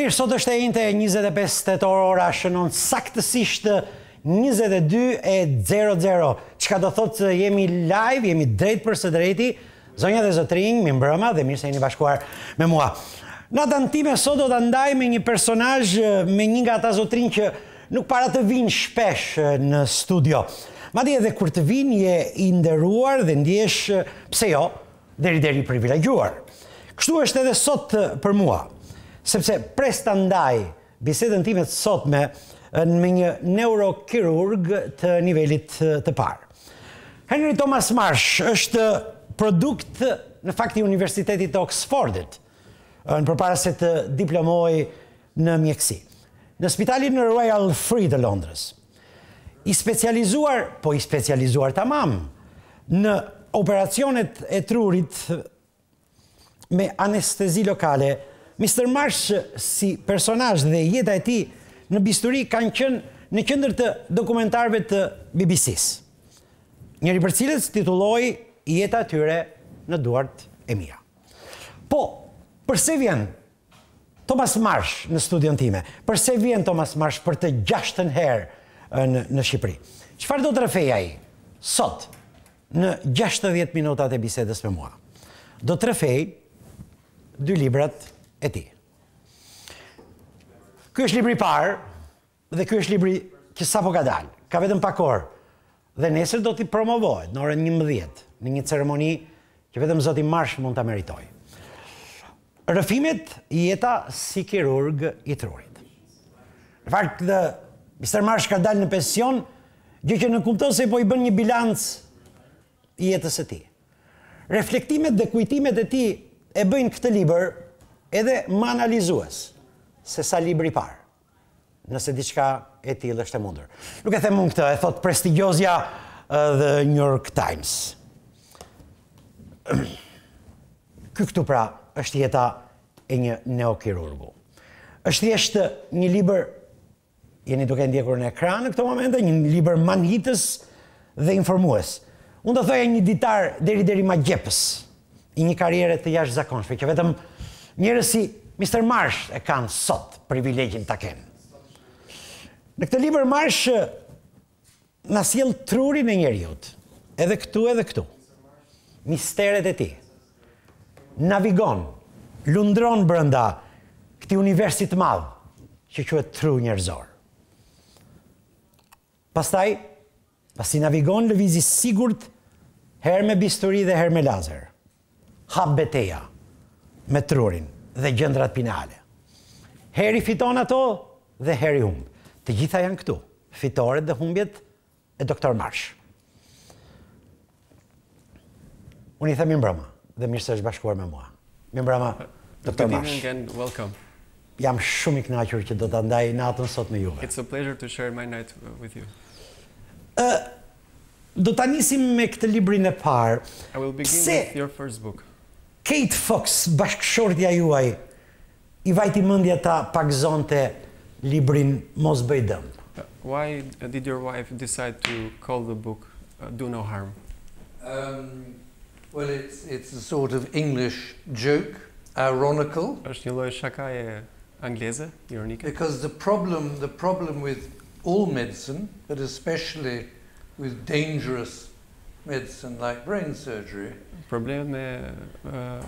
Mirë, sot është e njëjtë 25 tetor, ora shënon saktësisht 22:00, çka do thotë se jemi live, jemi drejt për së drejti. Zonja dhe zotrinj, mi mbrëma dhe mirë se jeni bashkuar me mua. Natën time sot do ta ndaj me një personazh, me një nga ata zotrinj që nuk para të vinë shpesh në studio. Madje edhe kur të vinë je i nderuar dhe ndjesh, pse jo, deri privilegjuar. Kështu është edhe sot për mua, sepse pres ta ndaj bisedën time të sotme me një neurokirurg të nivelit të parë. Henry Thomas Marsh është produkt në fakt i Universitetit të Oxfordit, në përpara se të diplomoj në mjekësi. Në spitalin në Royal Free të Londrës. I specializuar tamam në operacionet e trurit me anestezi lokale. Mr. Marsh si personazh dhe jeta e tij në bisturi kanë qenë në qendër të dokumentarëve të BBC-s. Njëri për cilët titulloi Jeta e tyre në duart e mia. Po, përse vjen Thomas Marsh në studion time? Përse vjen Thomas Marsh për të 6-ën herë në Shqipëri? Çfarë do të rrëfej ai sot në 60 minutat e bisedës me mua? Do të rrëfej 2 librat e tij. Ky është libri i parë dhe ky është libri që sapo ka dalë. Ka vetëm pak orë dhe nesër do t'i promovohet në orën 11 në një ceremoni që vetëm zoti Marsh mund ta meritojë. Rrëfimet jeta si kirurg i trurit. Në fakt, Mr. Marsh ka dalë në pension, gjë që në kupton se po i bën një bilanc i jetës së tij. Reflektimet dhe kujtimet e tij e bëjnë këtë libër edhe më analizues se sa libri i parë, nëse diçka e tillë është e mundur. Nuk e them unë këtë, e thot prestigjozja The New York Times. Këtu pra është jeta e një neokirurgu. Është thjesht një libër, jeni duke ndjekur në ekran në këto momente, një libër manhitës dhe informues. Unë do thoja një ditar deri magjepës i një karriere të jashtëzakonshme, që vetëm njerëz si Mr. Marsh e kanë sot privilegjin ta kenë. Në këtë libër Marsh na sjell trurin e njeriut, edhe këtu. Misteret e tij. Navigon, lundron brenda këtij universi të madh që quhet tru njerëzor. Pasi navigon, lëvizi sigurt, herë me bisturi dhe herë me lazer. Hap beteja me trurin dhe gjëndrat pinale. Heri fiton ato dhe heri humb. Të gjitha janë këtu, fitoret dhe humbjet e Dr. Marsh. Unë i them mirëmbrëma dhe mirë se është bashkuar me mua. Mirëmbrëma, Dr. Marsh. Welcome. Jam shumë i kënaqur që do ta ndaj natën sot me juve. It's a pleasure to share my night with you. Do ta nisim me këtë librin e parë. I will begin with your first book. Kate Fox, bashkëshortja juaj, i vajti mendja ta pagëzonte librin Mos bëj dëm. Why did your wife decide to call the book Do No Harm? Well, it's a sort of English joke, ironical. Është një lloj shakaje angleze, ironike. Because the problem with all medicine, but especially with dangerous medicine like brain surgery. Problemet me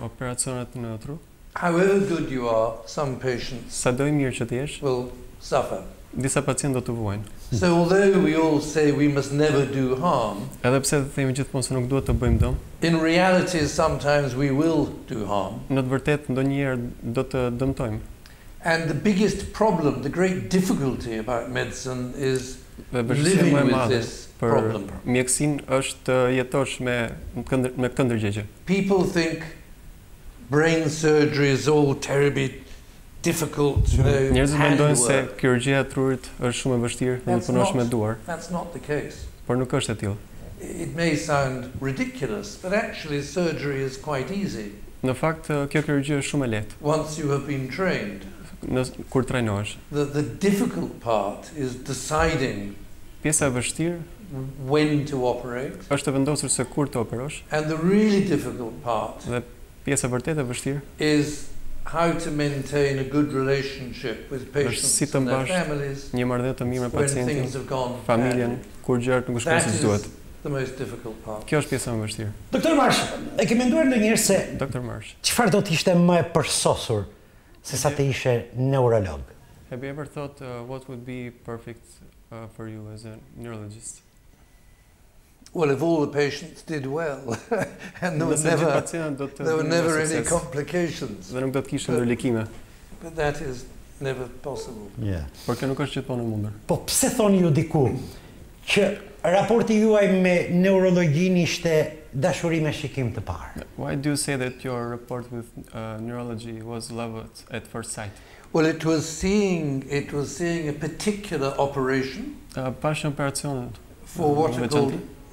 operacionet në tru. However good you are, some patients Sado i mirë që të jesh, will suffer. Disa pacientë do të vuajnë. So although we all say we must never do harm, Edhe pse të themi gjithmonë se nuk duhet të bëjmë dëm, in reality sometimes we will do harm. në të vërtetë ndonjëherë do të dëmtojmë. And the biggest problem, the great difficulty about medicine is Dhe living më e with madhe this për problem. mjekësinë është të jetosh me këtë ndërgjegje. People think brain surgery is all terribly difficult, Njerëzit mendojnë se handwork. kirurgjia e trurit është shumë e vështirë dhe punosh me duar, That's not the case. por nuk është e tillë. It may sound ridiculous, but actually surgery is quite easy Në fakt, kjo kirurgji është shumë e lehtë once you have been trained. kur trajnohesh. The difficult part is deciding Pjesa e vështirë when to operate, është të vendosur se kur të operosh, and the really difficult part dhe pjesa vërtet e vështirë is how to maintain a good relationship with patients and their families një marrëdhënie të mirë me when things pacientin, have gone familjen, kur gjërat nuk shkojnë siç duhet. the most difficult part. Kjo është pjesa më e vështirë. Doktor Marsh, e ke menduar ndonjëherë se Dr. Marsh, çfarë do të ishte më e përsosur se sa të ishe neurolog? have you ever thought what would be perfect for you as a neurologist? Well, if all the patients did well, and there were never any complications. Dhe nuk do të kishte ndërlikime. But that is never possible. Yeah. Por kjo nuk është gjithmonë e mundur. Po pse thoni ju diku që raporti juaj me neurologjin ishte dashuri me shikim të parë? Why do you say that your report with neurology was love at first sight? Well, it was seeing a particular operation Pash operacionet for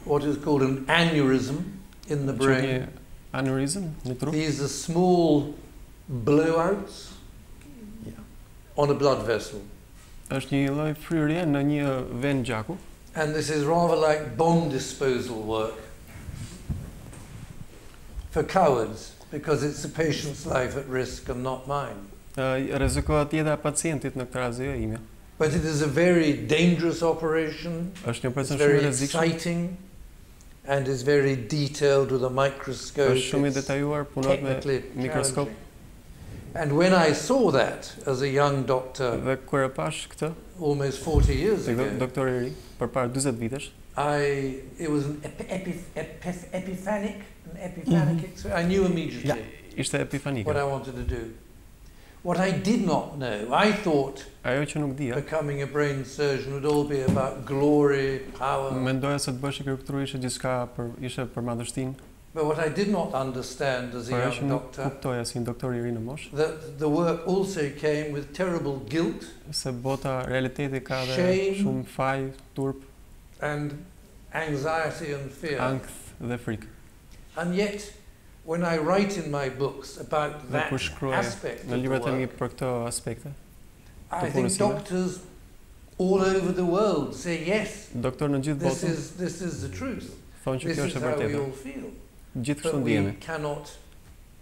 what is called an aneurysm in the brain. Aneurysm në tru? These are small blowouts on a blood vessel. Është një lloj fryrje në një venë gjaku. And this is rather like bomb disposal work for cowards, because it's a patient's life at risk and not mine. Rrezikohet jeta e pacientit në këtë rast jo ime. But it is a very dangerous operation. Është një operacion Very shumë rrezikshëm. exciting and is very detailed with a microscope. Është shumë i detajuar, punohet me Technically mikroskop. challenging. And when I saw that as a young doctor Dhe kur e pash këtë, almost 40 years ago, doktor i ri, përpara 40 vitesh, it was an epiphanic experience. I knew immediately ishte epifanike. what I wanted to do. What I did not know, I thought Ajo që nuk dija, becoming a brain surgeon would all be about glory, power. mendoja se të bësh kirurgtur ishte për madhështinë, But what I did not understand as a por ajo që young nuk doctor, kuptoja si një doktor i ri në moshë, that the work also came with terrible guilt se bota realiteti ka dhe Shame. shumë faj, turp, and anxiety and fear. ankth dhe frikë. And yet, when I write in my books about Dhe that kur shkruaj aspect në of the librat e mi work, për këto aspekte, I think doctors all over the world say yes, doktor në gjithë botën this is the truth. thonë që This kjo is është e how we vërtetë. all feel. Gjithë kështu But ndjehemi.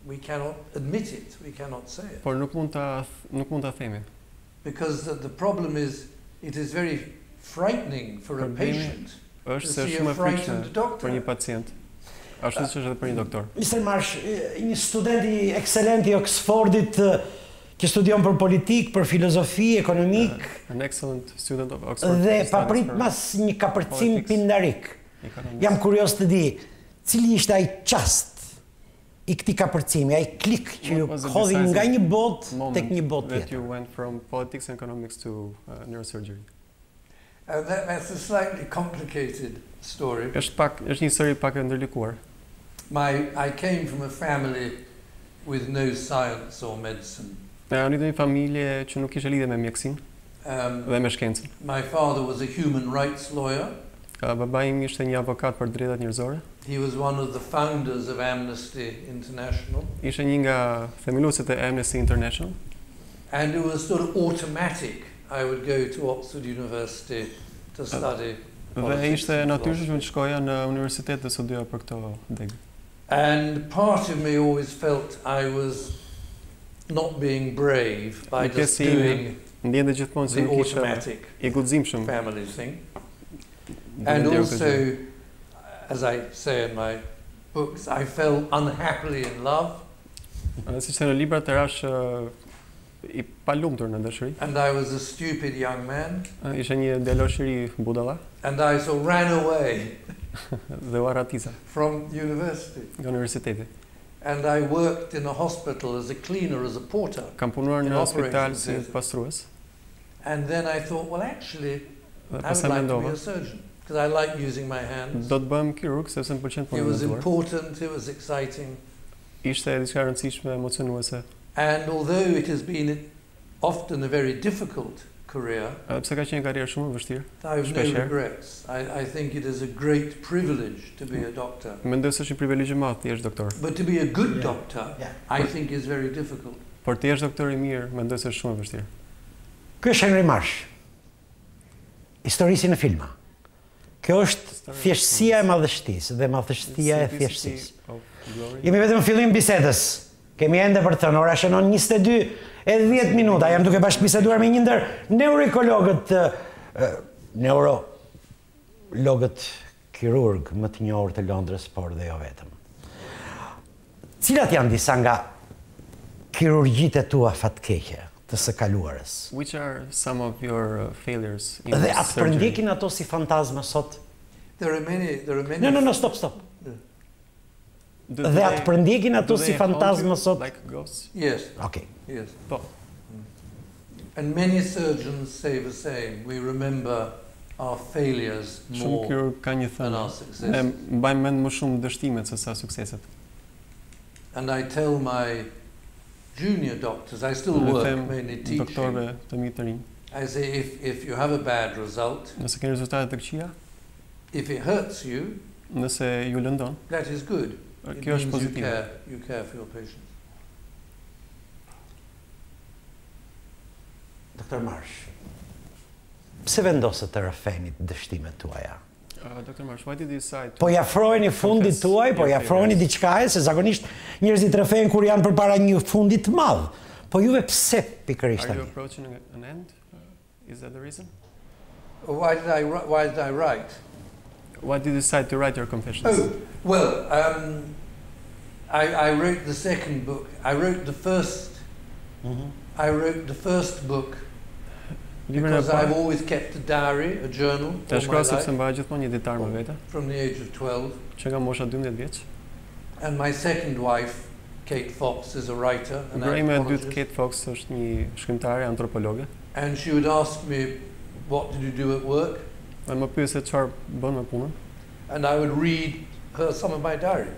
we cannot admit it. We cannot say it. Por nuk mund ta themi. Because the problem is, it is very frightening for a Problemi patient to Është se see shumë a e frightened frikshme për doctor. një pacient, ashtu siç është edhe për një doktor. Mr. Marsh, një student i ekselent i Oxfordit që studion për politik, për filozofi, ekonomik, An excellent student of Oxford. dhe studies paprit for mas një kapërcim politics, pindarik. economics. Jam kurios të di, cili ishte ai çast i këtij kapërcimi, ai klik që ju What was the hodhi decisive nga një botë moment tek një botë that tjetër? you went from politics and economics to neurosurgery? That's a slightly complicated story. Është një histori pak e ndërlikuar. I came from a family with no science or medicine. Unë një familje që nuk kishte lidhje me mjekësinë dhe me shkencën. My father was a human rights lawyer. Babai im ishte një avokat për drejtat njerëzore. He was one of the founders of Amnesty International. Ishte një nga themeluesit e Amnesty International. And it was sort of automatic. I would go to Oxford University to study Dhe politics ishte and natyrshëm që philosophy. të shkoja në universitet dhe studioja për këto degë. And part of me always felt I was not being brave by Në just pjesë ime, doing ndjente gjithmonë se the nuk isha automatic i guximshëm. family thing. duke And ndjerë këtë gjë. also, as I say in my books, I fell unhappily in love, Siç në librat e rash i palumtur në dashuri. and I was a stupid young man, Isha një djalosh i ri budalla and I so ran away dhe u arratisa from university. nga universiteti. And I worked in a hospital as a cleaner, as a porter. Kam punuar In në spital operations si theatre. pastrues. And then I thought, well, actually, Dhe I would pastaj like to be mendova, a surgeon, because I like using my hands. do të bëhem kirurg sepse më pëlqen It punën was me duar. important, it was exciting. Ishte diçka e rëndësishme, emocionuese. And although it has been often a very difficult career, Edhe pse ka qenë një karrierë shumë e vështirë, I have no Shpesher. regrets. I think it is a great privilege to be a doctor. mendoj se është një privilegj i madh të jesh doktor. But to be a good Yeah. doctor, Yeah. I think is very difficult. Por të jesh doktor i mirë, mendoj se është shumë e vështirë. Ky është Henry Marsh. Historisi në filma. Kjo është thjeshtësia e madhështisë dhe madhështia e thjeshtësisë. Of glory. Jemi vetëm në fillim bisedës. Kemi ende për të thënë, ora shënon 22 e 10 minuta. Jam duke bashkëbiseduar me një ndër neurologët kirurg më të njohur të Londrës, por dhe jo vetëm. Cilat janë disa nga kirurgjitë tua fatkeqe të së kaluarës? Which are some of your failures in Dhe atë surgery? përndjekin ato si fantazma sot? There are many. No, stop. Do Dhe they- atë përndjekin ato do si they haunt fantazma you sot? Like ghosts? Yes, Okej. yes. Po. And many surgeons say the same. We remember our failures Shumë more kirurg ka një than thënë. our Ne successes. mbajmë mend më shumë dështimet se sa sukseset. And I tell my junior doctors, I still Dhe work them mainly teaching. doktorëve të mi të rinj, I say, if you have a bad result, nëse keni rezultate të këqija, if it hurts you, nëse ju lëndon, that is good. It kjo është means pozitive. you care for your patients. Dr. Marsh, pse vendosët të rrëfenit dështimet tuaja? Dr. Marsh, why did you decide to Po i afrojeni fundit confess tuaj, po your i afrojeni failures? diçkaje, se zakonisht njerëzit rrëfejnë kur janë përpara një fundit të madh. Po juve pse pikërisht Are you tani? approaching an end? Is that the reason? Why did I write? Why did you decide to write your confessions? Oh, well, I wrote the second book. I wrote the first book Librin e because I've parë always kept a diary, a journal, të all my shkruaj sepse life, mbaj gjithmonë një ditar me vete, from the age of 12. që nga mosha 12 vjeç. And my second wife, Kate Fox, is a writer, an Gruaja e dytë, anthropologist. Kate Fox, është një shkrimtare, antropologe. And she would ask me, what did you do at work? Dhe më pyet se çfarë bën me punën. And I would read her some of my diary.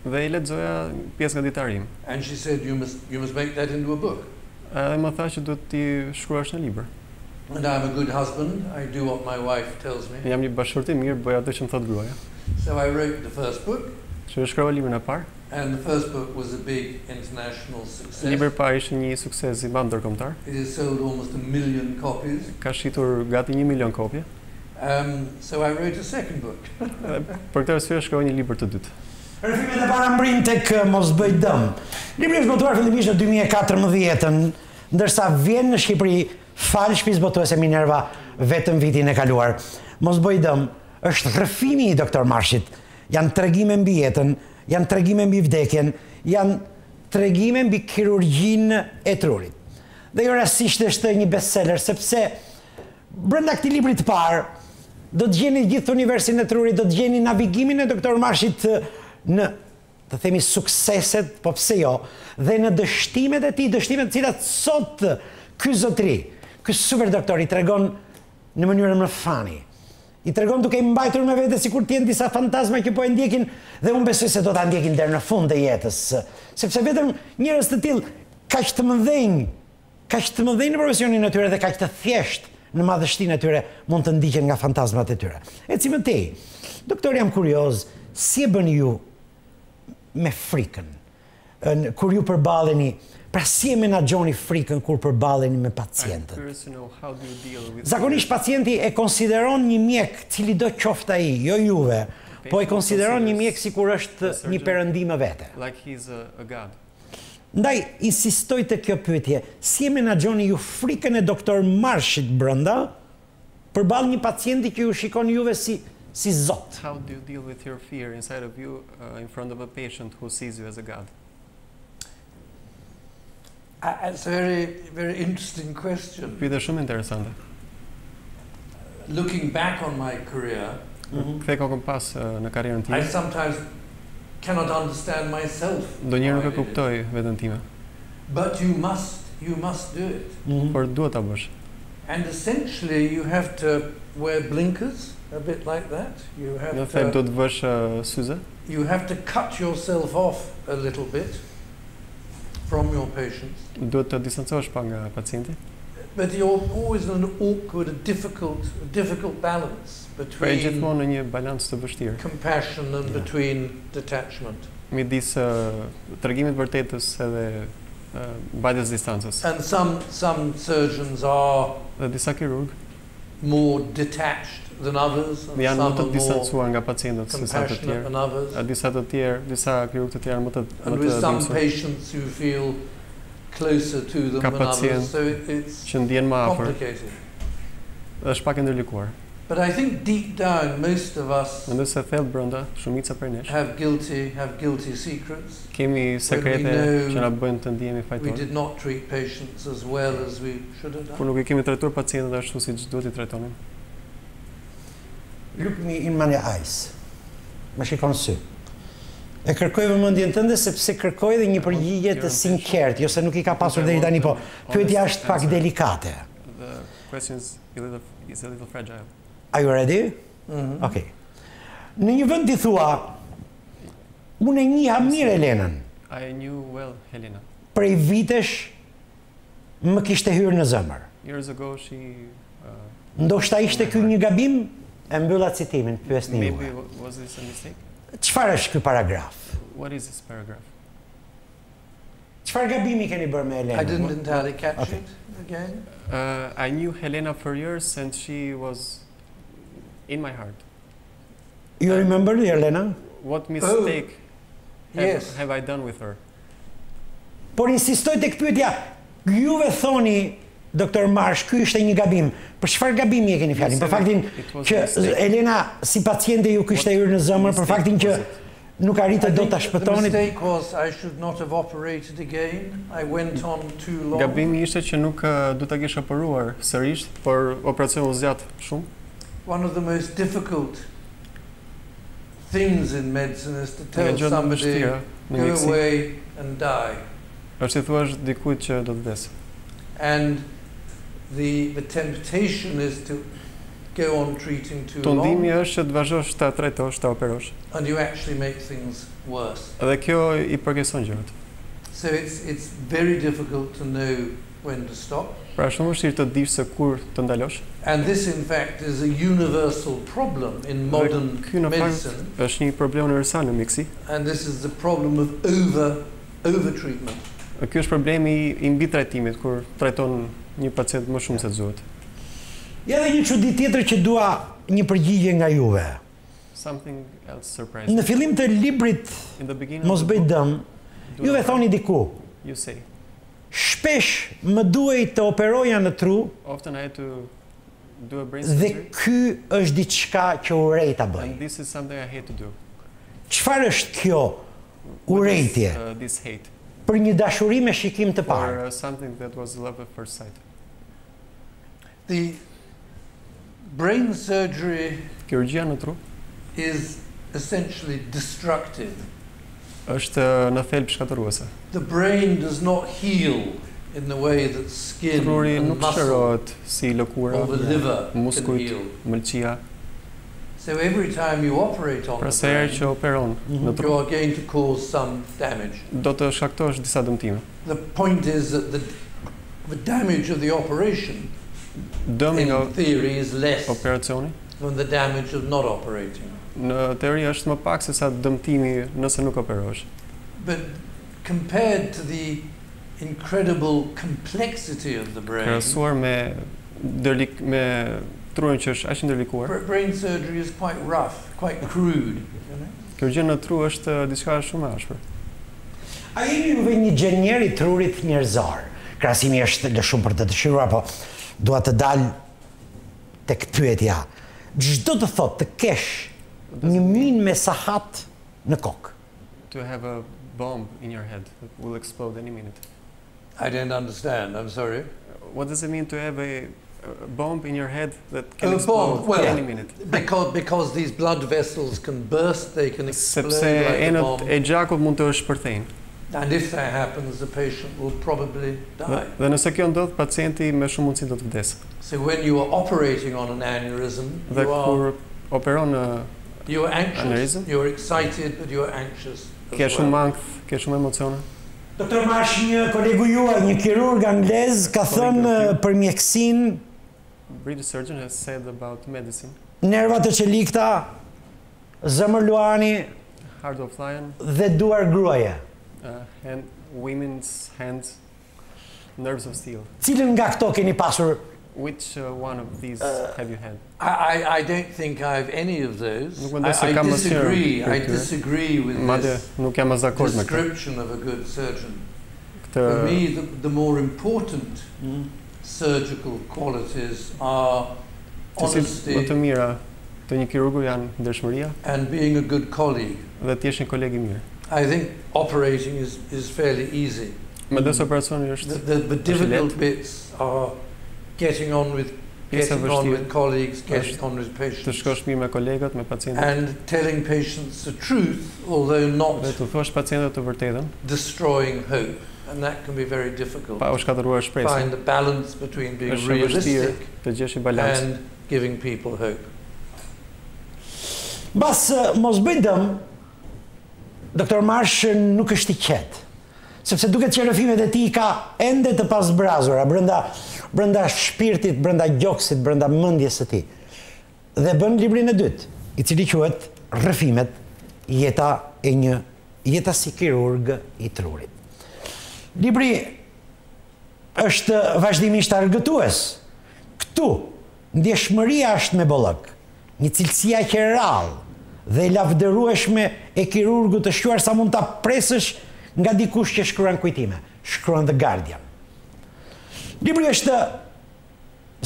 Dhe i lexoja pjesë nga ditari im. And she said, you must make that into a book. Edhe më tha që duhet t'i shkruash në libër. And I'm a good husband. I do what my wife tells me. Jam një bashkëshort i mirë, bëj atë që më thot gruaja. So I wrote the first book. Që shkrova librin e parë. And the first book was a big international success. Libri i parë ishte një sukses i madh ndërkombëtar. It has sold almost 1 million copies. Ka shitur gati 1 milion kopje. So I wrote a second book. Dhe për këtë arsye shkrova një libër të dytë. Rrëfimet e para mbrin tek mos bëj dëm. Libri është botuar fillimisht në 2014-ën, ndërsa vjen në Shqipëri fal shtëpisë botuese Minerva vetëm vitin e kaluar. Mos bëj dëm është rrëfimi i Dr. Marshit. Janë tregime mbi jetën, janë tregime mbi vdekjen, janë tregime mbi kirurgjinë e trurit. Dhe jo rastisht është një bestseller, sepse brenda këtij libri të parë do të gjeni gjithë universin e trurit, do të gjeni navigimin e Dr. Marshit në, të themi, sukseset, po pse jo, dhe në dështimet e tij, dështimet të cilat sot ky zotëri, ky super doktor i tregon në mënyrën më fani. I tregon duke i mbajtur me vete sikur të jenë disa fantazma që po e ndjekin, dhe unë besoj se do ta ndjekin deri në fund të jetës, sepse vetëm njerëz të tillë kaq të mëdhenj në profesionin e tyre dhe kaq të thjesht në madhështinë e tyre mund të ndiqen nga fantazmat e tyre. Eci më tej. Doktor, jam kurioz, si e bëni ju me frikën? Kur ju përballeni, pra si e menaxhoni frikën kur përballeni me I'm pacientët? curious to know how do you deal with Zakonisht pacienti e konsideron një mjek, cili do qoftë ai, jo juve, po e konsideron një mjek sikur është një perëndim vete. like he's a god. Ndaj, insistoj të kjo pyetje, si e menaxhoni ju frikën e doktor Marshit brenda përballë një pacienti që ju shikon juve si zot? How do you deal with your fear inside of you in front of a patient who sees you as a god? It's a very, very interesting question. Pyetje shumë interesante. Looking back on my career, Kthej kokën pas në karrierën I time. sometimes cannot understand myself. Ndonjëherë nuk how e I did it. kuptoj veten time, But you must do it. por duhet ta bësh. And essentially you have to wear blinkers, a bit like that. Në thelb do të vësh syze, You have to cut yourself off a little bit from your patients. duhet të distancohesh pak nga pacienti. But you're always in an awkward, a difficult balance Po e between gjithmonë në një balancë të vështirë compassion and between detachment. midis tregimit vërtetës edhe mbajtjes distancës. And some surgeons are, Dhe disa kirurg more detached than others, and Janë më some të are more distancuar nga pacientët se sa të compassionate than tjerë. others. Disa kirurgë të tjerë më të And with some dimësuar, patients you feel closer to them Ka than others, pacient so it's që ndjen më afër. complicated. Është pak e ndërlikuar. But I think deep down most of us Mendoj se thellë brenda, shumica prej nesh have guilty secrets. kemi sekrete know që na bëjnë të ndihemi We fajtor. did not treat patients as well as we should have Kur done. nuk i kemi trajtuar pacientët ashtu siç duhet i trajtonim. Look me in my eyes. Më shikon sy. E kërkoj vëmendjen tënde sepse kërkoj dhe një përgjigje të sinqertë, jo se nuk i ka pasur deri tani, po pyetja është pak delikate. The question is a little fragile. Are you ready? Mhm. Okay. Në një vend ti thua, unë e njiha mirë Elenën. I knew well Helena. Prej vitesh më kishte hyrë në zemër. Years ago she Ndoshta ishte ky një gabim? E mbylla citimin, pyesni maybe ju. was this a mistake? Çfarë është ky paragraf? What is this paragraph? Çfarë gabimi keni bërë me I Elenën? didn't entirely catch Okay. it again. I knew Helena for years and she was in my heart. You remember Elena? What mistake Yes. have I done with her? Por insistoj tek pyetja, juve thoni Dr. Marsh, ky ishte një gabim. Për çfarë gabimi e keni fjalin? Për faktin It was që a mistake. Elena si paciente ju kishte hyrë në zemër, për faktin që nuk arritët do ta The shpëtoni. mistake was I should not have operated again. I went on too long. Gabimi ishte që nuk du ta kisha operuar sërish, por operacioni u zgjat shumë. One of the most difficult things in medicine is to Nga tell gjë më somebody, vështira në go mjekësi away and die. është i thuash dikujt që do të vdes. And the temptation is to go on treating too Tundimi long, është që të vazhdosh ta trajtosh, ta operosh. and you actually make things worse. Dhe kjo i përkeson gjërat. So it's very difficult to know when to stop. Pra shumë vështirë të dish se kur të ndalosh. And this, in fact, is a universal problem in modern Ky në fakt medicine. është një problem universal në mjekësi. And this is the problem of over-treatment. Ky është problemi i mbi trajtimit kur trajton një pacient më shumë se duhet. Ja dhe një çudi tjetër që dua një përgjigje nga juve. Something else surprising. Në fillim të librit In the beginning Mos of the bëj book, dëm, juve thoni diku, you say, shpesh më duhej të operoja në tru often I had to do a brain dhe surgery ky është diçka që urej ta bëj. and this is something I hate to do. Çfarë është kjo What is, urejtje this hate për një dashuri me shikim të parë? or something that was love at first sight. The brain surgery Kirurgjia në tru is essentially destructive. është në thelb shkatëruese. The brain does not heal in the way that skin Truri and nuk muscle shërohet si lëkura, or the liver can muskujt, heal. mëlçia. So every time you operate on Pra the sa herë që brain, operon në you tru, are going to cause some damage. do të shkaktosh disa dëmtime. The point is that the damage of the operation, Dëmi nga in theory, is less operacioni than the damage of not operating. në teori është më pak se sa dëmtimi nëse nuk operosh. But compared to the incredible complexity of the brain, Krahasuar me me trurin që është aq i ndërlikuar, brain surgery is quite rough, quite crude. You know? kirurgjia në tru është diçka shumë e ashpër. A jeni juve një gjenjer i trurit njerëzor? Krahasimi është shumë për të dëshiruar, po dua të dal tek pyetja. Çdo të thotë të kesh një minë me sahat në kokë. To have a bomb in your head that will explode any minute. I don't understand, I'm sorry. What does it mean to have a bomb in your head that can A explode bomb, well, any minute? Because these blood vessels can burst, they can explode Sepse like a enët bomb. e gjakut mund të shpërthejnë. And if that happens, the patient will probably die. Dhe nëse kjo ndodh, pacienti me shumë mundësi do të vdesë. So when you are operating on an aneurysm, Dhe kur operon you are anxious, Aneurysm? you are excited, but you are anxious. as ke shumë well. ankth, ke shumë emocione. Doktor Marsh, një kolegu juaj, një kirurg anglez, ka thënë për mjekësinë, British surgeon has said about medicine, nerva të qelikta, zemër luani heart of lion, dhe duar gruaje. women's hands, nerves of steel. Cilën nga këto keni pasur Which one of these have you had? I don't think I have any of those. Nuk mendoj se kam asnjë. I disagree with Madje this nuk jam as dakord me këtë. description of a good surgeon. For me, the more important surgical qualities are honesty Më të mira të një kirurgu janë ndershmëria and being a good colleague. dhe të jesh një koleg i mirë. I think operating is fairly easy. Mendoj se operacioni është The difficult bits are getting on with colleagues, getting on with të patients, shkosh mirë me kolegët, me pacientët, and telling patients the truth, although not dhe të thuash pacientët të vërtetën, destroying hope. And that can be very difficult. pa u shkatëruar shpresën. Find the balance between being Është e vështirë realistic të gjesh një balancë. and giving people hope. Bas mos bëj dëm, doktor Marsh nuk është i qetë, sepse duket që rrëfimet e tij ka ende të pasbrazura brenda shpirtit, brenda gjoksit, brenda mendjes së tij. Dhe bën librin e dytë, i cili quhet Rrëfimet, jeta si kirurg i trurit. Libri është vazhdimisht argëtues. Këtu, ndjeshmëria është me bollëk, një cilësia që rrallë dhe e lavdërueshme e kirurgut të shquar sa mund ta presësh nga dikush që shkruan kujtime, shkruan The Guardian. Libri është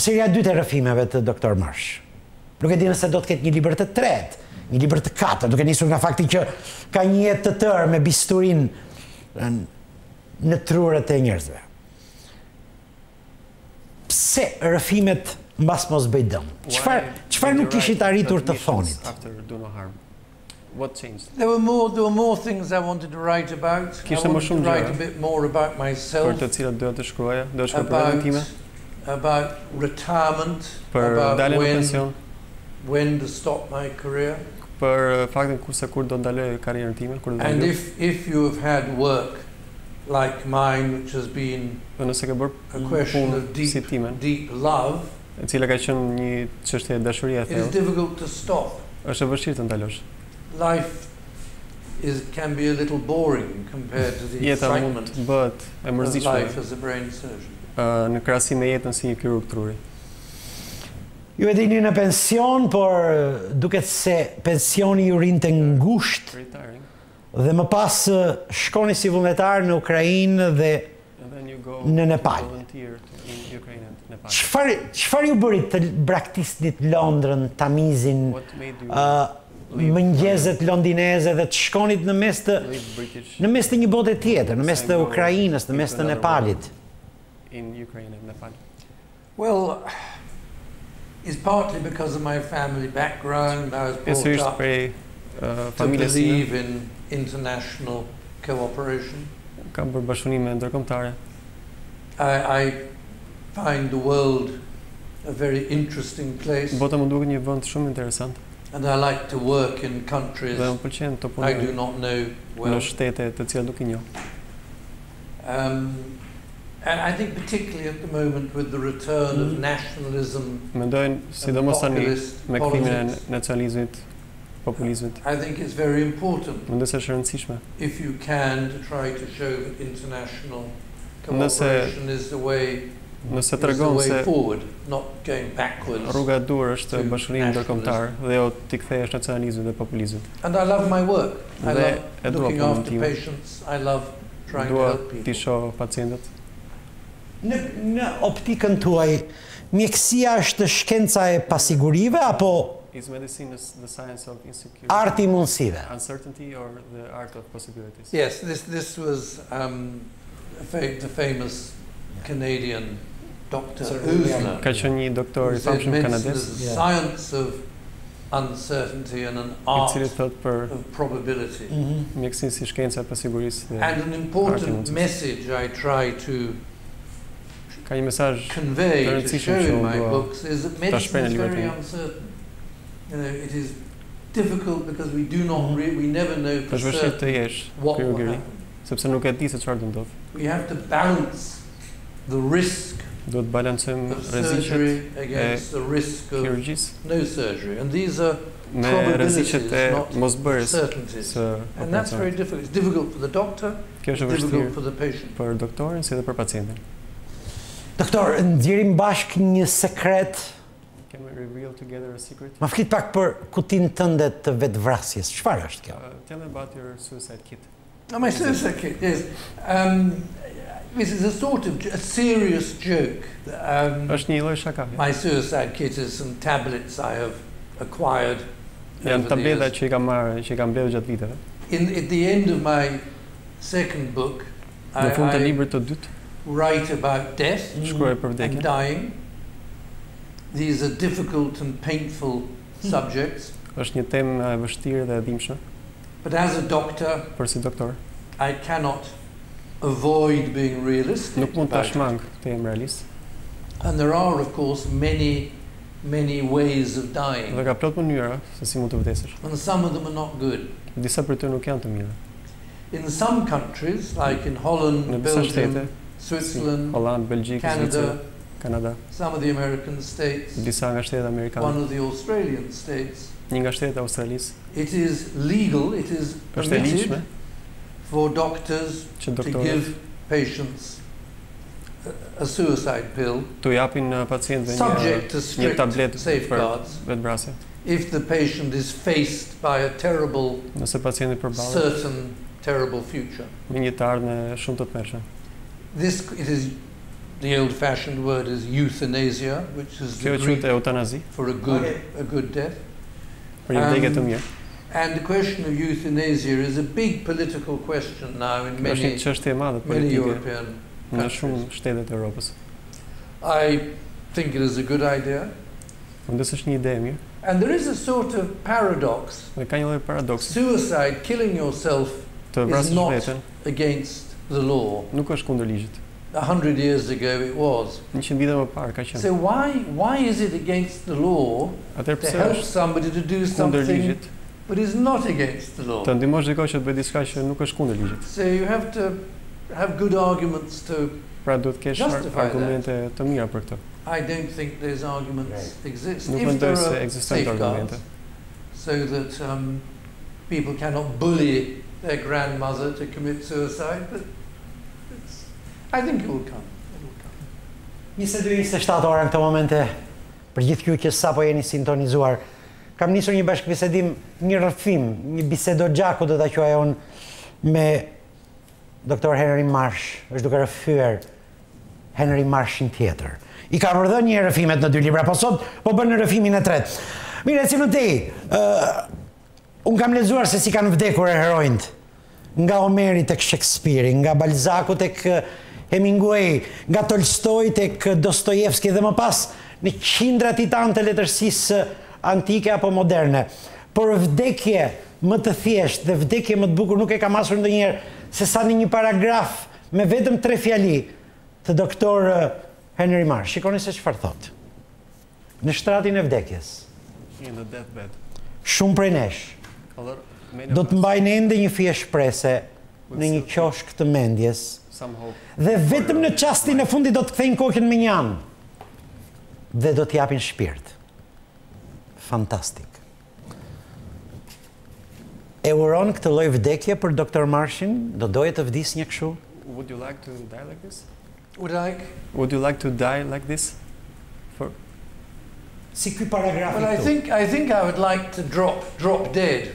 seria 2 e rrëfimeve të Dr. Marsh. Nuk e di nëse do të ketë një libër të tretë, një libër të katërt, duke nisur nga fakti që ka një jetë të tërë me bisturin në trurët e njerëzve. Pse rrëfimet mbas mos bëj dëm? Çfarë nuk kishit arritur të thonit? What changed? There were more things I wanted to write about. I wanted to write a bit more about myself. Për të cilat doja të shkruaja, do të shkruaj për veten time. About retirement, Për daljen në pension, when to stop my career. Për faktin kur do ndaloj karrierën time, kur do And if you have had work like mine, which has been a question of deep love, e cila ka qenë një çështje dashurie e thellë. It is difficult to stop. Është e vështirë të ndalosh. Life can be a little boring compared to the excitement of life as a brain surgeon. Në krahasim me jetën si një kirurg truri. Ju e dini në pension, por duket se pensioni ju rinte ngushtë dhe më pas shkoni si vullnetar në Ukrainë dhe në Nepal. Çfarë ju bëri të braktisnit Londrën, Tamizin, mëngjeset londineze dhe të shkonit në mes të një bote tjetër, në mes të Ukrainës, në mes të Nepalit? Well, it's partly because of my family background. I was brought up to believe in international cooperation. Kam bërë bashkëpunime ndërkombëtare. I find the world a very interesting place. Bota më duket një vend shumë interesant. And I like to work in countries I do not know well. Në shtete të cilat nuk I njoh. And I think particularly at the moment with the return of nationalism, mendoj sidomos tani me kthimin e nacionalizmit, populizmit. I think it's very important. Mendoj se është e rëndësishme. If you can to try to show that international cooperation is the way. Nëse tregon se rruga e dur është bashkëpunimi ndërkombëtar dhe jo t'i kthehesh nacionalizmit dhe populizmit. And I love my work. I love looking after patients. I love trying to help people. Ti shoh pacientët. Në optikën tuaj, mjekësia është shkenca e pasigurive apo Is medicine the science of insecurity? Arti I mundësive. Uncertainty or the art of possibilities? Yes, this was the famous Canadian Dr. Usler. Ka qenë një doktor I famshëm kanadez. The science of uncertainty and an art of probability. Mjekësia si shkenca e pasigurisë dhe And an important message I try to convey to show in my books is that medicine is very uncertain. You know, it is difficult because we never know for certain what will happen. Sepse nuk e di se çfarë do ndodh. We have to balance the risk of surgery against the risk of no surgery. And these are probabilities, not certainties. And that's very difficult. It's difficult for the doctor, it's difficult for the patient. Për doktorin si dhe për pacientin. Doktor, nxjerrim bashk një sekret. Can we reveal together a secret? Ma flit pak për kutinë tënde të vetvrasjes. Çfarë është kjo? Tell me about your suicide kit. Oh, my suicide kit, yes. This is a sort of a serious joke. Është një lloj shakaje. My suicide kit is some tablets I have acquired. Janë tableta që i kam marrë, që i kam mbledhur gjatë viteve. At the end of my second book, Në fund të librit të dytë, write about death and dying. These are difficult and painful subjects. Është një temë e vështirë dhe e dhimbshme. But as a doctor, por si doktor, I cannot avoid being realistic. Nuk mund ta shmang të jem realist. And there are, of course, many ways of dying. Dhe ka plot mënyra se si mund të vdesësh. And some of them are not good. Disa prej tyre nuk janë të mira. In some countries, like in Holland, Belgium, Switzerland, Holland, Belgjikë, Kanada, some of the American states, disa nga shtetet amerikane, one of the Australian states, një nga shtetet e Australisë, it is legal, it is permitted for doctors to give patients a suicide pill, të japin pacientëve subject to një tabletë strict për vetvrasje. If the patient is faced by a terrible, nëse pacienti përballet certain terrible future. Me një të ardhme shumë të tmerrshme. It is the old-fashioned word is euthanasia, which is the Greek for a good death. Për një vdekje të mirë. And the question of euthanasia is a big political question now in many European në shumë shtete të Europës. I think it is a good idea. Mendoj është një ide e mirë. And there is a sort of paradox. Dhe ka një lloj paradoksi. Suicide, killing yourself, is not against the law. Nuk është kundër ligjit. 100 years ago it was. 100 vite më parë ka qenë. So why is it against the law to help somebody to do something but is not against the law? Të ndihmosh dikon që të bëjë diçka që nuk është kundër ligjit. So you have to have good arguments to pra duhet të kesh argumente të mira për këtë. I don't think those arguments exist. Nuk mendoj se ekzistojnë argumente. So that people cannot bully their grandmother to commit suicide, but I think it will come. 22-27 ora në këtë momente, për gjithë ju që sapo jeni sintonizuar, kam nisur një bashkëbisedim, një rrëfim, një bisedogjaku do ta quaj unë me Dr. Henry Marsh, është duke rrëfyer Henry Marshin tjetër. I ka përdhënë një rrëfimet në 2 libra, po sot po bën në rrëfimin e 3. Mire, si më tej, unë kam lexuar se si kanë vdekur heronjt, nga Homeri tek Shakespeare, nga Balzaku tek Hemingway, nga Tolstoi tek Dostojevski dhe më pas në qindra titanë të letërsisë antike apo moderne. Por vdekje më të thjeshtë dhe vdekje më të bukur nuk e kam pasur ndonjëherë se sa në një paragraf me vetëm 3 fjali të doktor Henry Marsh. Shikoni se çfarë thot. Në shtratin e vdekjes. In the deathbed. Shumë prej nesh do të mbajnë ende një fije shprese në një qoshk të mendjes dhe vetëm në çastin e fundit do të kthejnë kokën me një anë dhe do të japin shpirt. Fantastik. E uron këtë lloj vdekje për Dr. Marshin? Do doje të vdisnje kështu? Would you like to die like this? Would you like to die like this? Si ky paragraf këtu. Well, I think I would like to drop dead.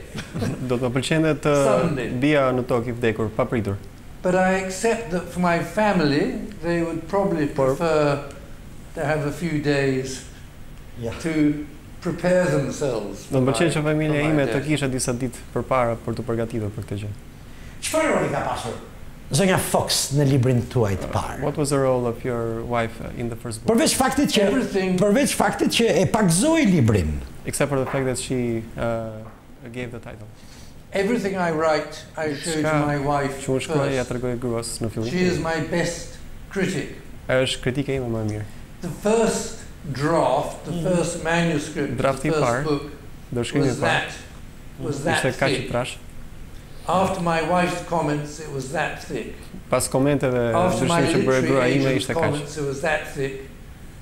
Do të më pëlqente të bija në tokë i vdekur papritur. But I accept that for my family they would probably prefer to have a few days to prepare themselves. Do të pëlqente që familja ime të kishte disa ditë përpara për të përgatitur për këtë gjë. Çfarë roli ka pasur zonja Fox në librin tuaj të parë? What was the role of your wife in the first book? Përveç faktit që e pagzoi librin. Except for the fact that she gave the title. Everything I write, I show to my wife first. She is my best critic. Është kritike ime më e mirë. The first draft, the first manuscript, the first book was that thick. After my wife's comments, it was that thick. Pas komenteve after my literary comments, it was that thick.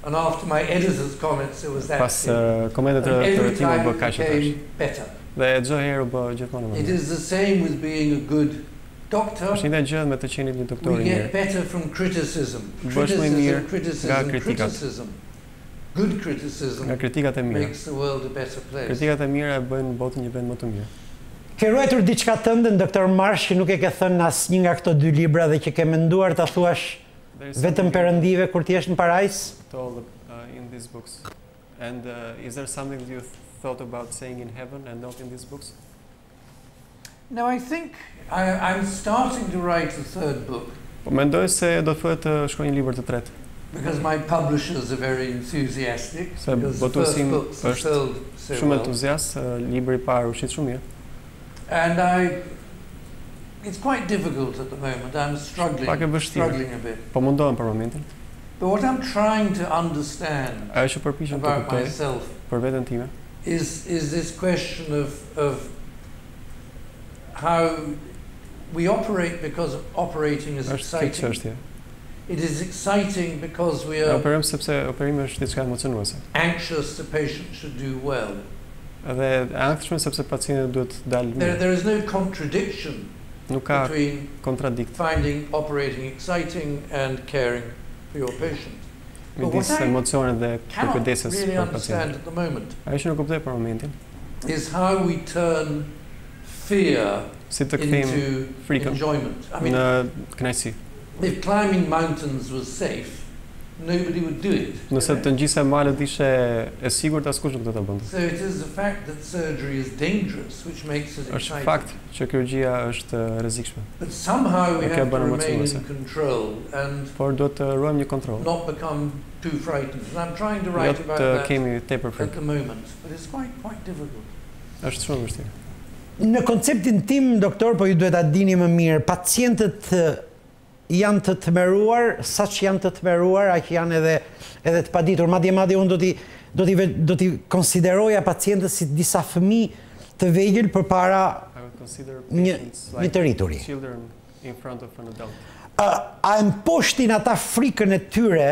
And after my editor's comments, it was that thick. Pas komentet të timit bë kaq better. Dhe çdo herë bë gjithmonë më mirë. It is the same with being a good doctor, është një gjë me të qenit një doktor we i get mirë. better from criticism. Bësh më mirë Criticism, nga kritikat. criticism. Good criticism Nga kritikat e mira. makes the world a better place. Kritikat e mira e bëjnë botën një vend më të mirë. Ke ruajtur diçka tënde, doktor Marsh, që nuk e ke thënë asnjë nga këto dy libra dhe që ke menduar ta thuash vetëm perëndive kur ti je në parajs? Told in these books. And is there something that you thought about saying in heaven and not in these books? No, I think I'm starting to write a third book. Po mendoj se do të filloj të shkruaj një libër të tretë. Because my publishers are very enthusiastic. Se botuesi është shumë entuziast, libri I parë u shit shumë mirë. And it's quite difficult at the moment. I'm struggling a bit. Po mundohem për momentin. But what I'm trying to understand about myself për veten time is this question of how we operate, because operating is exciting. It is exciting because we are anxious the patient should do well. There is no contradiction between finding operating exciting and caring for your patient. But what I cannot really understand at the moment is how we turn fear into enjoyment. I mean, if climbing mountains was safe, nobody would do it. So it is the fact that surgery is dangerous which makes it exciting. But somehow we have to remain in control and not become too frightened. And I'm trying to write about that at the moment, but it's quite difficult. Në konceptin tim, doktor, po ju duhet ta dini më mirë, pacientët janë të tmeruar, saq janë të tmeruar, aq janë edhe të paditur. Madje unë do t'i konsideroja pacientët si disa fëmijë të vegjël përpara një të rrituri. A e mposhtin ata frikën e tyre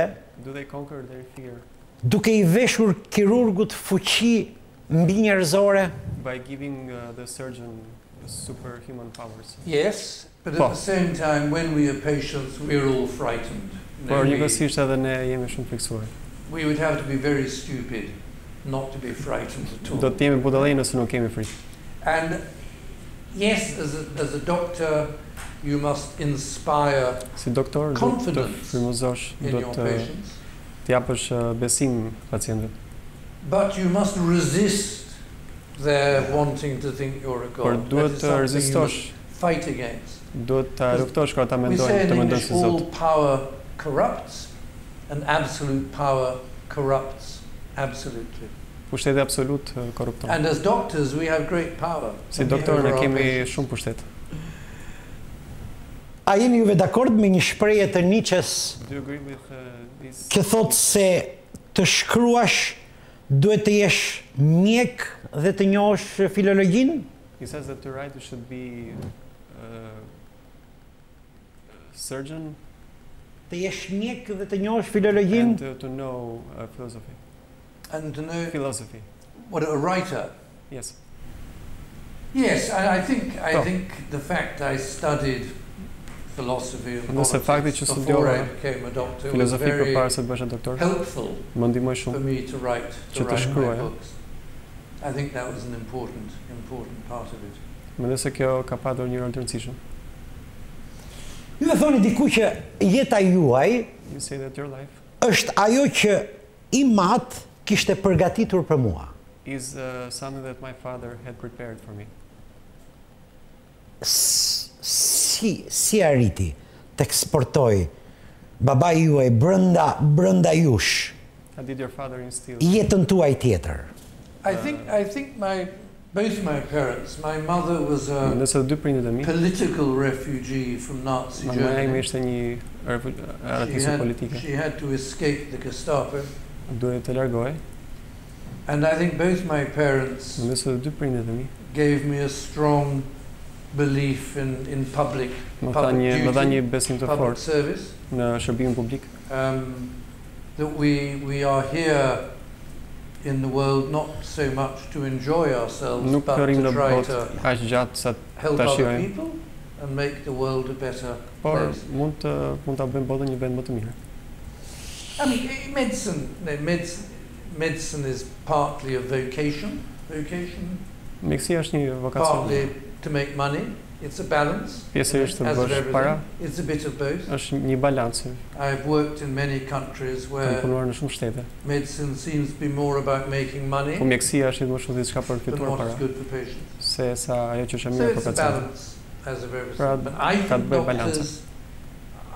duke I veshur kirurgut fuqi mbi njerëzore? By giving the surgeon superhuman powers. Yes, but at the same time, when we are patients, we're all frightened. We would have to be very stupid not to be frightened at all. And yes, as a doctor, you must inspire confidence in your patients. But you must resist their wanting to think you're a god. That is something you must fight against. We say in English, all power corrupts, and absolute power corrupts absolutely. And as doctors, we have great power. A jeni juve dakord me një shprehje të Nietzsches që thotë se të shkruash duhet të jesh mjek dhe të njohësh filologjinë? He says that to write you should be surgeon. Të jesh mjek dhe të njohësh filologjinë? And to know philosophy. And to know philosophy. What, a writer? Yes. Yes, I think the fact I studied philosophy and politics before I became a doctor was very helpful for me to write my books. I think that was an important part of it. Mendoj se kjo ka pasur një rol të rëndësishëm. Ju e thoni diku që jeta juaj është ajo që I mat kishte përgatitur për mua. Is something that my father had prepared for me. Si arriti të eksportoj babai juaj brenda jush? How did your father instill jetën tuaj tjetër? I think both my parents, my mother was a political refugee from Nazi Germany. She had to escape the Gestapo. And I think both my parents gave me a strong belief in public duty, public service. That we are here in the world not so much to enjoy ourselves, but to try to help other people. and make the world a better Por place. mund ta bëjmë botën një vend më të mirë. I mean, medicine is partly a vocation. Mjekësia është një vokacion. Partly to make money. It's a balance. Pjesërisht të bësh para. It's a bit of both. Është një balancë. I've worked in many countries where Kam punuar në shumë shtete. medicine seems to be more about making money. Po mjekësia është më shumë diçka për fituar para. Good for patients. Se sa ajo që është mirë për pacientin. Balance as a very but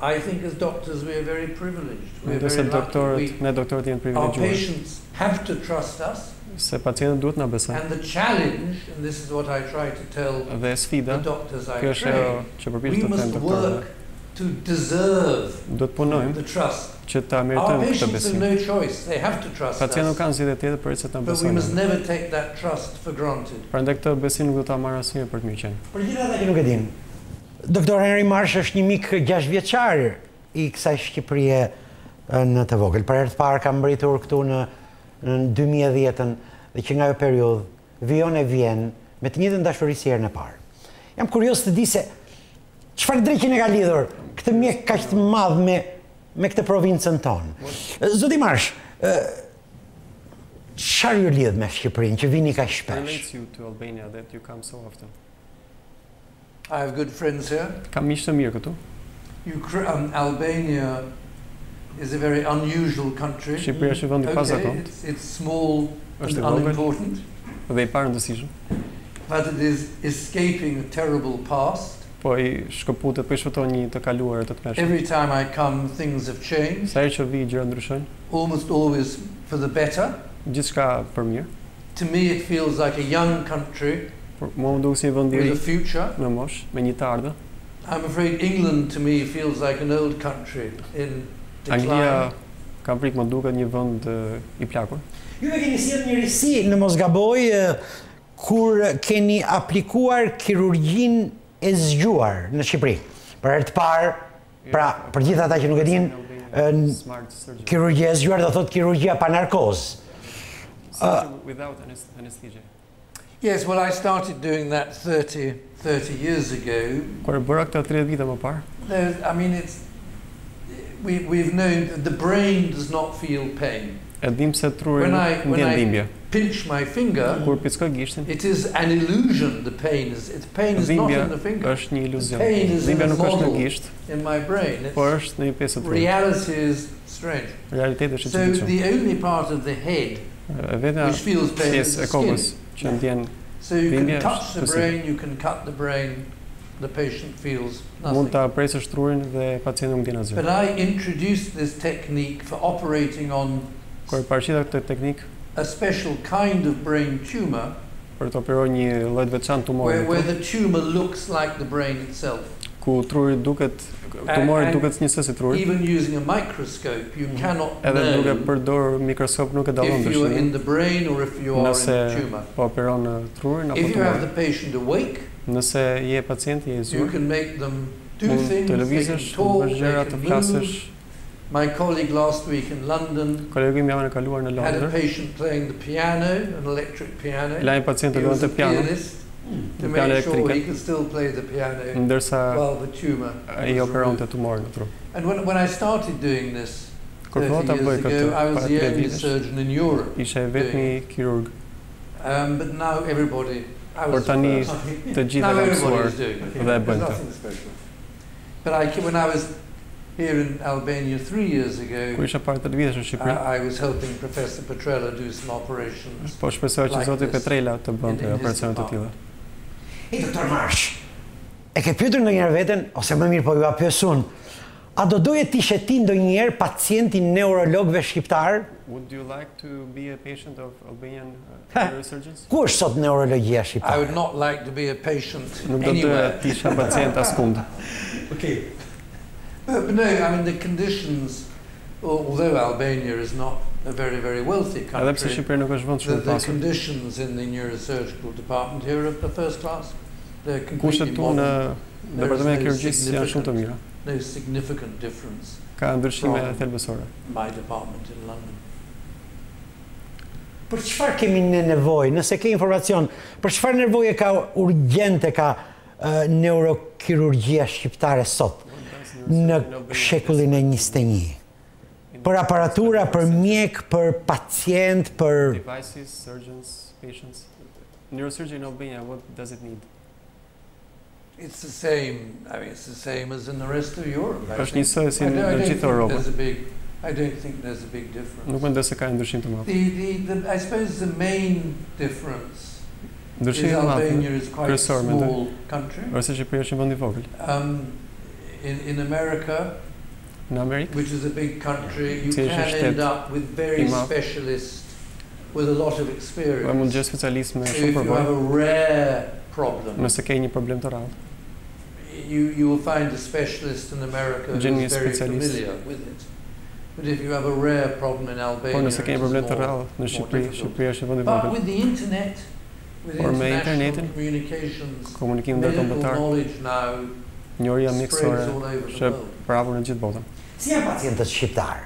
I think as doctors we are very privileged. We are very lucky. Ne doktorët janë Our privilegjuar. patients have to trust us. Se pacientët duhet na besojnë. And the challenge, and this is what I try to tell Dhe sfida, the doctors I kjo është ajo që përpiqem të them must doktorëve. work to deserve Do të punojmë the trust. që ta meritojmë këtë Our patients besim. have no choice. They have to trust Pacientët nuk us. kanë zgjedhje tjetër përveç se ta But we must besojnë. never take that trust for granted. Prandaj këtë besim nuk do ta marr asnjëherë për të mirë qenë. Për gjithë ata që nuk e dinë, Doktor Henry Marsh është një mik 6 vjeçar i kësaj Shqipërie në të vogël. Për herë të parë kam mbritur këtu në 2010-ën dhe që nga ajo periudhë vijon e vjen me të njëjtën dashuri si herën e parë. Jam kurioz të di se çfarë drejtje e ka lidhur këtë mjek kaq të madh me këtë provincën tonë. Zoti Marsh, çfarë ju lidh me Shqipërinë që vini kaq shpesh? Relates you to Albania that you come so often. I have good friends here. Kam miq të mirë këtu. Albania is a very unusual country. Shqipëria është vend i pazakontë. It's small and unimportant. Dhe i parëndësishëm. But it is escaping a terrible past. Po i shkëputet, po i shfuton një të kaluar të tmerrshme. Every time I come, things have changed. Sa herë që vi gjërat ndryshojnë. Almost always for the better. Gjithçka për mirë. To me it feels like a young country. Mua më duket si një vend i ri. With a future. Në moshë, me një të ardhmë. I'm afraid England to me feels like an old country in decline. Anglia ka frikë më duket një vend i plakur. Ju e keni sjellë një risi në mos gaboj kur keni aplikuar kirurgjinë e zgjuar në Shqipëri. Për herë të parë, pra për gjithë ata që nuk e dinë, kirurgjia e zgjuar do thotë kirurgjia pa narkoz. Without anesthesia. Yes, well I started doing that 30 years ago. Kur bëra këtë 30 vite më parë. I mean we've known that the brain does not feel pain. E dim se truri nuk ndjen dhimbje. Pinch my finger. Kur pickoj gishtin. It is an illusion. The pain is not in the finger. Është një iluzion. Dhimbja nuk është në gisht. In my brain. Por është në një pjesë të trurit. Reality is strange. Realiteti është So the only part of the head which feels pain is the skin. Që ndjen. So you can touch the brain, you can cut the brain, the patient feels nothing. Mund ta presësh trurin dhe pacienti nuk ndjen asgjë. But I introduced this technique for operating on a special kind of brain tumor për të operuar një lloj të veçantë tumori. Where the tumor looks like the brain itself. Ku truri tumori duket njësoj si truri. Even using a microscope, you cannot know. Edhe duke përdor mikroskop nuk e dallon if you are in the brain or if you are in the tumor. Po operon trurin apo tumorin. If you have the patient awake, nëse je pacienti i zgjuar, you can make them do things, they can talk, they can move. My colleague last week in London had a patient playing the piano, an electric piano. He was a pianist to make sure he could still play the piano while the tumor was removed. And when I started doing this 30 years ago, I was the only surgeon in Europe doing it. But now everybody, now everybody is doing it. There's nothing special. But when I was here in Albania 3 years ago, I was helping Professor Petrella do some operations like this in his Hey, Dr. Marsh, e ke pyetur ndonjëherë veten, ose më mirë po ju a pyes unë, a do doje të ishe ti ndonjëherë pacienti neurologëve shqiptar? Would you like to be a patient of Albanian neurosurgeons? Ku është sot neurologjia shqiptare? I would not like to be a patient anywhere. Nuk do të isha pacient askund. Okay. But no, I mean the conditions, although Albania is not a very, very wealthy country, the conditions in the neurosurgical department here are first class. They're completely modern. No significant difference from my department in London. Për çfarë kemi ne nevojë, nëse ke informacion, për çfarë nevoje ka urgjente ka neurokirurgjia shqiptare sot në shekullin e 21? Për aparatura, për mjek, për pacient, për... Devices, surgeons, patients. Neurosurgery in Albania, what does it need? It's the same. I mean, it's the same as in the rest of Europe. Është njësoj si në gjithë Europën. I don't think there's a big difference. Nuk mendoj se ka ndryshim të madh. I suppose the main difference is Albania is quite a small country. Ose Shqipëria është një vend i vogël. In America, which is a big country, you can end up with very specialists with a lot of experience. Mund të jesh specialist me shumë përvojë. If you have a rare problem, nëse ke një problem të rrallë, you will find a specialist in America who is very familiar with it. But if you have a rare problem in Albania, nëse ke një problem të rrallë në Shqipëri është vend i But vogël. with the internet, with international communications, medical knowledge now, njohja mjekësore është prapur në gjithë botën. Si janë pacientët shqiptar?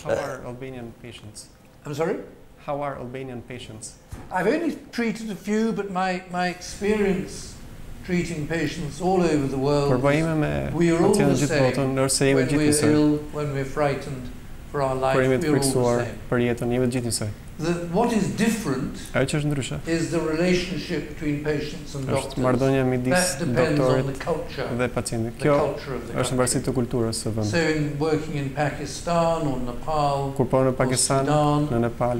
How are Albanian patients? I'm sorry? How are Albanian patients? I've only treated a few, but my experience treating patients all over the world, we are all the same. When we're ill, when we're frightened for our life, we're all the same. What is different is the relationship between patients and doctors. That depends on the culture of the country. So in working in Pakistan or Nepal or Sudan,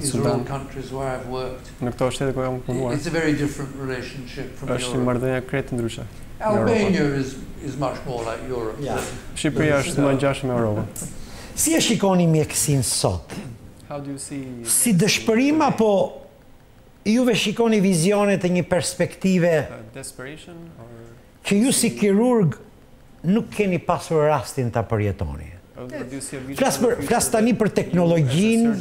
these are all countries where I've worked. It's a very different relationship from Europe. Albania is much more like Europe. Shqipëria është më ngjashme me Europën. Si e shikoni mjekësinë sot? How do you see? Si dëshpërim apo juve shikoni vizionet e një perspektive që ju si kirurg nuk keni pasur rastin ta përjetoni? Flas tani për teknologjinë.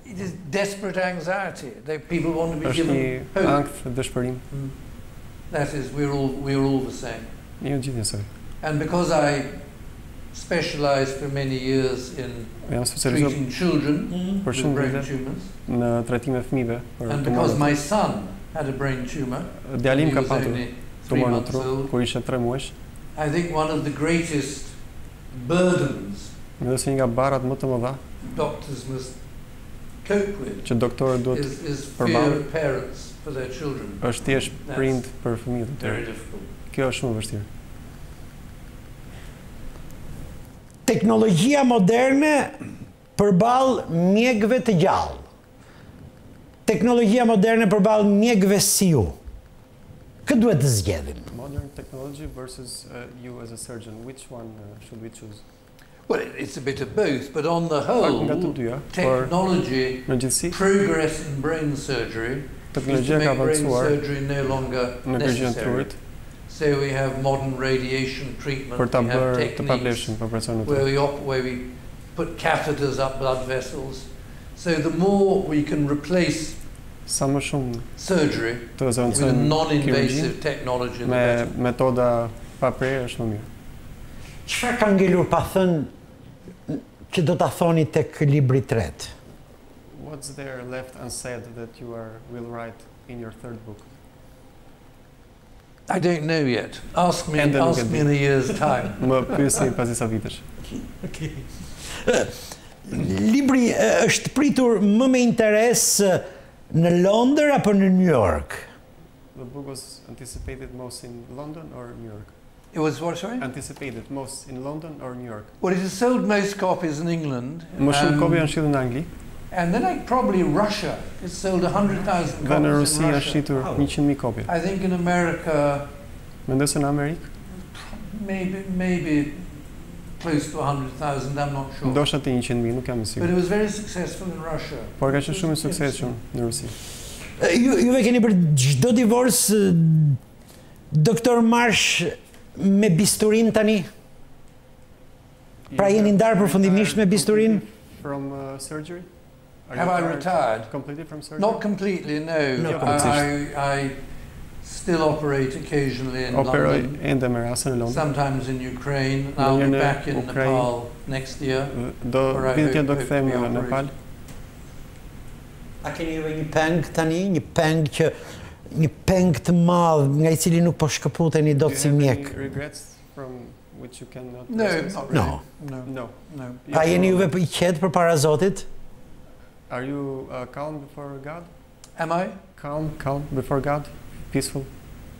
It is desperate anxiety. People want to be given hope. That is, we're all the same. And because I specialized for many years in treating children with brain tumors, and because my son had a brain tumor when he was only 3 months old, I think one of the greatest burdens doctors must cope with is fear of parents for their children. That's very difficult. Teknologjia moderne përballë mjekëve të gjallë. Teknologjia moderne përballë mjekëve si ju. Kë duhet të zgjedhim? Modern technology versus you as a surgeon. Which one should we choose? Well, it's a bit of both, but on the whole, technology, progress in brain surgery is to make brain surgery no longer necessary. So we have modern radiation treatment, we have techniques where we put catheters up blood vessels. So the more we can replace surgery with a non-invasive technology, the better. Çfarë ka ngelur pa thënë që do ta thoni tek libri i tretë? What's there left unsaid that you will write in your third book? I don't know yet. Ask me in a year's time. Më pyesni pas disa vitesh. Okay. Libri është pritur më me interes në Londër apo në New York? The book was anticipated most in London or New York? It was what, sorry? Anticipated most in London or New York? Well, it has sold most copies in England. Më shumë kopje janë shitur në Angli. And then probably Russia. It sold 100,000 copies in Russia. Janë shitur 100,000 kopje. I think in America, mendoj se në Amerikë maybe close to 100,000, I'm not sure. Ndoshta te 100,000, nuk jam i sigurt. But it was very successful in Russia. Por ka qenë shumë i suksesshëm në Rusi. Juve keni për çdo divorc doktor Marsh me bisturin tani? Pra jeni ndarë përfundimisht me bisturin? From surgery? Have I retired? Completely from surgery? Not completely, no. I still operate occasionally in London. Sometimes in Ukraine. I'll be back in Nepal next year. Where I hope to be operating. A keni juve një peng tani? Një peng që një peng të madh nga I cili nuk po shkëputeni dot si mjek? Do you have any regrets from which you cannot No, not really. No. A jeni juve I qetë përpara Zotit? Are you calm before God? Am I? Calm before God? Peaceful?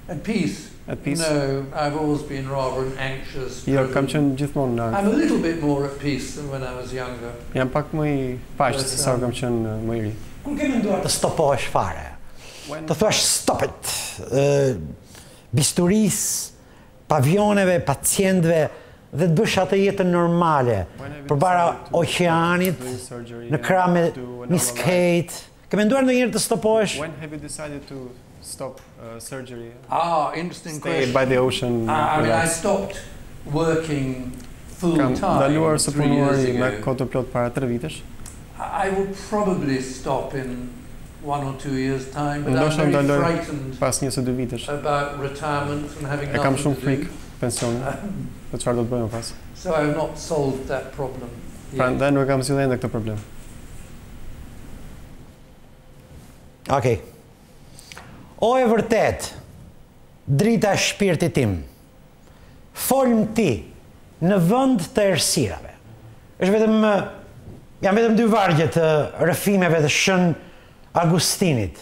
At peace? At peace? No, I've always been rather anxious. Kam qenë gjithmonë I'm a little bit more at peace than when I was younger. Jam pak më I paqë se sa kam qenë më I ri. Kur ke menduar të stopohesh fare? Të thuash stop it. Bisturisë, pavioneve, pacientëve dhe të bësh atë jetën normale përpara oqeanit, në krah me Miss Kate. Ke menduar ndonjëherë të stopohesh? When have you decided to stop surgery? Interesting Stay question. by the ocean. I stopped working full time. Kam ndaluar së punuari me kohë të plot para 3 vitesh. I will probably stop in 1 or 2 years time, but I'm very frightened pas 1 ose 2 vitesh. About retirement and having nothing kam shumë frikë pensione. Po çfarë do të bëjmë pas? So I have not solved that problem. Prandaj nuk kam zgjidhur ende këtë problem. Okej. O e vërtet, drita e shpirtit tim, folm ti në vend të errësirave. Janë vetëm 2 vargje të rrëfimeve të Shën Agustinit.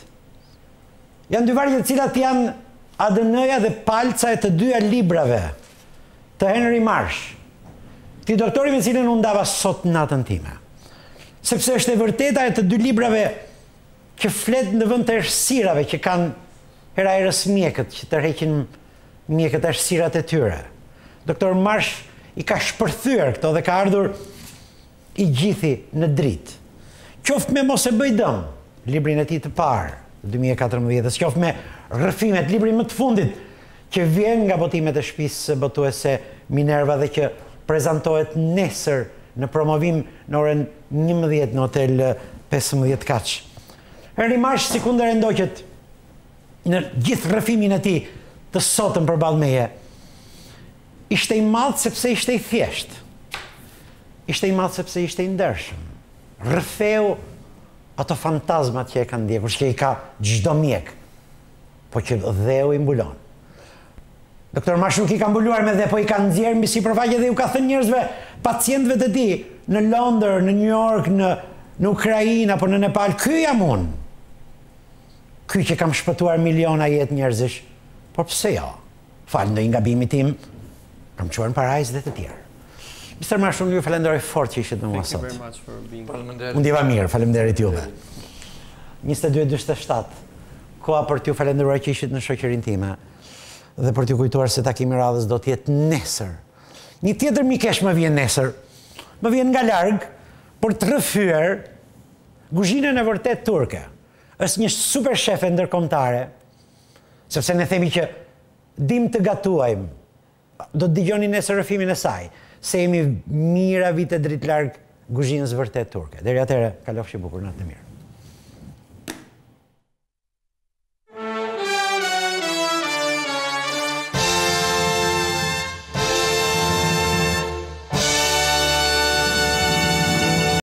Janë 2 vargje të cilat janë ADN-ja dhe palca e të 2 librave të Henry Marsh, ti doktori me cilin unë ndava sot natën time. Sepse është e vërteta e të 2 librave që flet në vend të errësirave që kanë hera herës mjekët, që tërheqin mjekët errësirat e tyre. Doktor Marsh I ka shpërthyer këto dhe ka ardhur I gjithi në dritë. Qoftë me mos e bëj dëm, librin e tij të parë, 2014, qoftë me rrëfimet, librin më të fundit, që vjen nga botimet e shtëpisë botuese Minerva dhe që prezantohet nesër në promovim në orën 11 në hotel 15 kaç. Henry Marsh sikundër e ndoqët në gjithë rrëfimin e tij të sotëm përballë meje. Ishte I madh sepse ishte I thjeshtë. Ishte I madh sepse ishte I ndershëm. Rrëfeu ato fantazmat që e kanë ndjekur, që I ka çdo mjek, po që dheu I mbulon. Doktor Marsh nuk I ka mbuluar me dhe, po I ka nxjerrë mbi sipërfaqe dhe u ka thënë njerëzve, pacientëve të tij, në Londër, në New York, në Ukrainë apo në Nepal, ky jam unë. Ky që kam shpëtuar miliona jetë njerëzish. Por pse jo? Falë ndonjë gabimi tim, kam çuar në parajs dhe të tjerë. Mr. Marsh, unë ju falenderoj fort që ishit me mua sot. Unë ndjeva mirë, faleminderit juve. 22:47. Koha për t'ju falenderoj që ishit në shoqërinë time dhe për t'ju kujtuar se takimi I radhës do të jetë nesër. Një tjetër mikesh më vjen nesër. Më vjen nga larg për të rrëfyer kuzhinën e vërtet turke. Është një super shefe ndërkombëtare, sepse ne themi që dim të gatuajmë. Do të dëgjoni nesër rrëfimin e saj, se jemi mira vite dritë larg kuzhinës vërtet turke. Deri atëherë, kalofshi bukur, natë të mirë.